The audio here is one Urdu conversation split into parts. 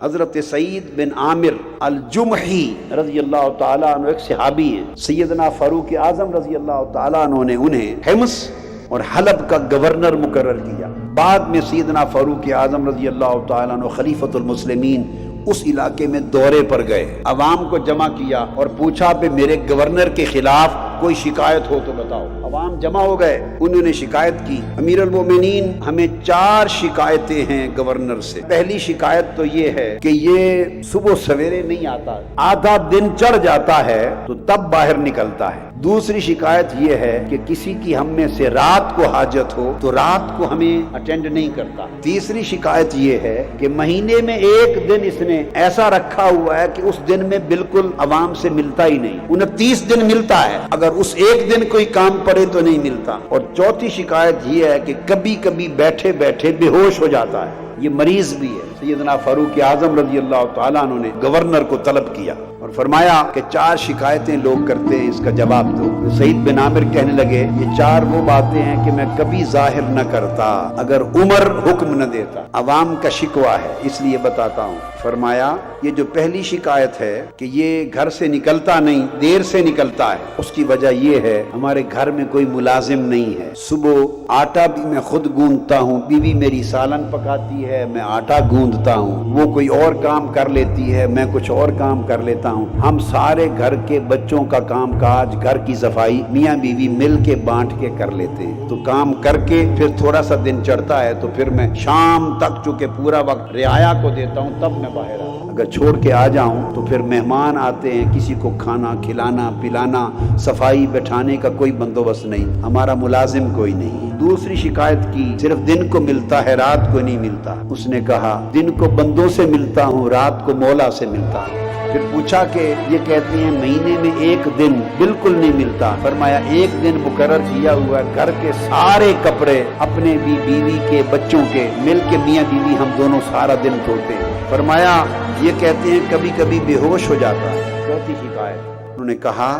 حضرت سعید بن عامر الجمحی رضی اللہ تعالیٰ عنہ ایک صحابی ہیں، سیدنا فاروق اعظم رضی اللہ تعالیٰ عنہ نے انہیں حمص اور حلب کا گورنر مقرر کیا۔ بعد میں سیدنا فاروق اعظم رضی اللہ تعالیٰ عنہ خلیفۃ المسلمین اس علاقے میں دورے پر گئے، عوام کو جمع کیا اور پوچھا کہ میرے گورنر کے خلاف کوئی شکایت ہو تو بتاؤ۔ عوام جمع ہو گئے، انہوں نے شکایت کی، امیر المومنین ہمیں 4 شکایتیں ہیں گورنر سے۔ پہلی شکایت تو یہ ہے کہ یہ صبح سویرے نہیں آتا، آدھا دن چڑھ جاتا ہے تو تب باہر نکلتا ہے۔ دوسری شکایت یہ ہے کہ کسی کی ہم میں سے رات کو حاجت ہو تو رات کو ہمیں اٹینڈ نہیں کرتا۔ تیسری شکایت یہ ہے کہ مہینے میں ایک دن اس نے ایسا رکھا ہوا ہے کہ اس دن میں بالکل عوام سے ملتا ہی نہیں، 29 دن ملتا ہے، اگر اس ایک دن کوئی کام پڑے تو نہیں ملتا۔ اور چوتھی شکایت یہ ہے کہ کبھی کبھی بیٹھے بیٹھے بے ہوش ہو جاتا ہے، یہ مریض بھی ہے۔ سیدنا فاروق اعظم رضی اللہ تعالیٰ عنہ نے گورنر کو طلب کیا اور فرمایا کہ 4 شکایتیں لوگ کرتے ہیں، اس کا جواب دو۔ سعید بن عامر کہنے لگے یہ 4 وہ باتیں ہیں کہ میں کبھی ظاہر نہ کرتا اگر عمر حکم نہ دیتا، عوام کا شکوہ ہے اس لیے بتاتا ہوں۔ فرمایا یہ جو پہلی شکایت ہے کہ یہ گھر سے نکلتا نہیں، دیر سے نکلتا ہے، اس کی وجہ یہ ہے ہمارے گھر میں کوئی ملازم نہیں ہے، صبح آٹا بھی میں خود گوندتا ہوں، بیوی میری سالن پکاتی ہے، میں آٹا گوندتا ہوں، وہ کوئی اور کام کر لیتی ہے، میں کچھ اور کام کر لیتا ہوں، ہم سارے گھر کے بچوں کا کام کاج، گھر کی صفائی میاں بیوی مل کے بانٹ کے کر لیتے ہیں، تو کام کر کے پھر تھوڑا سا دن چڑھتا ہے تو پھر میں شام تک چونکہ پورا وقت رعایا کو دیتا ہوں تب میں باہر آتا ہوں، اگر چھوڑ کے آ جاؤں تو پھر مہمان آتے ہیں، کسی کو کھانا کھلانا پلانا صفائی بٹھانے کا کوئی بندوبست نہیں، ہمارا ملازم کوئی نہیں۔ دوسری شکایت کی صرف دن کو ملتا ہے رات کو نہیں ملتا، اس نے کہا دن کو بندوں سے ملتا ہوں رات کو مولا سے ملتا ہوں۔ پھر پوچھا کہ یہ کہتے ہیں مہینے میں ایک دن بالکل نہیں ملتا، فرمایا ایک دن مقرر کیا ہوا ہے، گھر کے سارے کپڑے اپنے بھی بیوی کے بچوں کے مل کے میاں بیوی ہم دونوں سارا دن دھوتے ہیں۔ فرمایا یہ کہتے ہیں کبھی کبھی بے ہوش ہو جاتا ہے۔ چوتھی شکایت انہوں نے کہا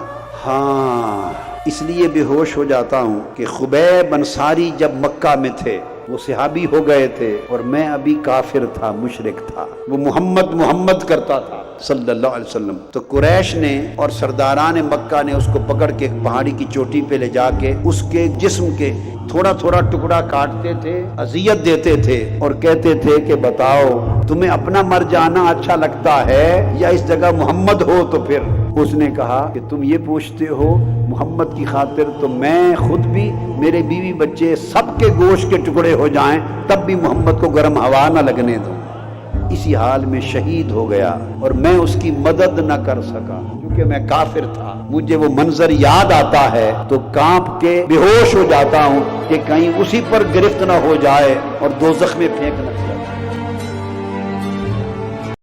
ہاں اس لیے بے ہوش ہو جاتا ہوں کہ خبیب انصاری جب مکہ میں تھے وہ صحابی ہو گئے تھے اور میں ابھی کافر تھا، مشرک تھا، وہ محمد کرتا تھا صلی اللہ علیہ وسلم، تو قریش نے اور سرداران مکہ نے اس کو پکڑ کے ایک پہاڑی کی چوٹی پہ لے جا کے اس کے جسم کے تھوڑا تھوڑا ٹکڑا کاٹتے تھے، اذیت دیتے تھے اور کہتے تھے کہ بتاؤ تمہیں اپنا مر جانا اچھا لگتا ہے یا اس جگہ محمد ہو تو پھر؟ اس نے کہا کہ تم یہ پوچھتے ہو محمد کی خاطر تو میں خود بھی میرے بیوی بچے سب کے گوشت کے ٹکڑے ہو جائیں تب بھی محمد کو گرم ہوا نہ لگنے دوں۔ اسی حال میں شہید ہو گیا اور میں اس کی مدد نہ کر سکا کیونکہ میں کافر تھا۔ مجھے وہ منظر یاد آتا ہے تو کانپ کے بے ہوش ہو جاتا ہوں کہ کہیں اسی پر گرفت نہ ہو جائے اور دوزخ میں پھینک نہ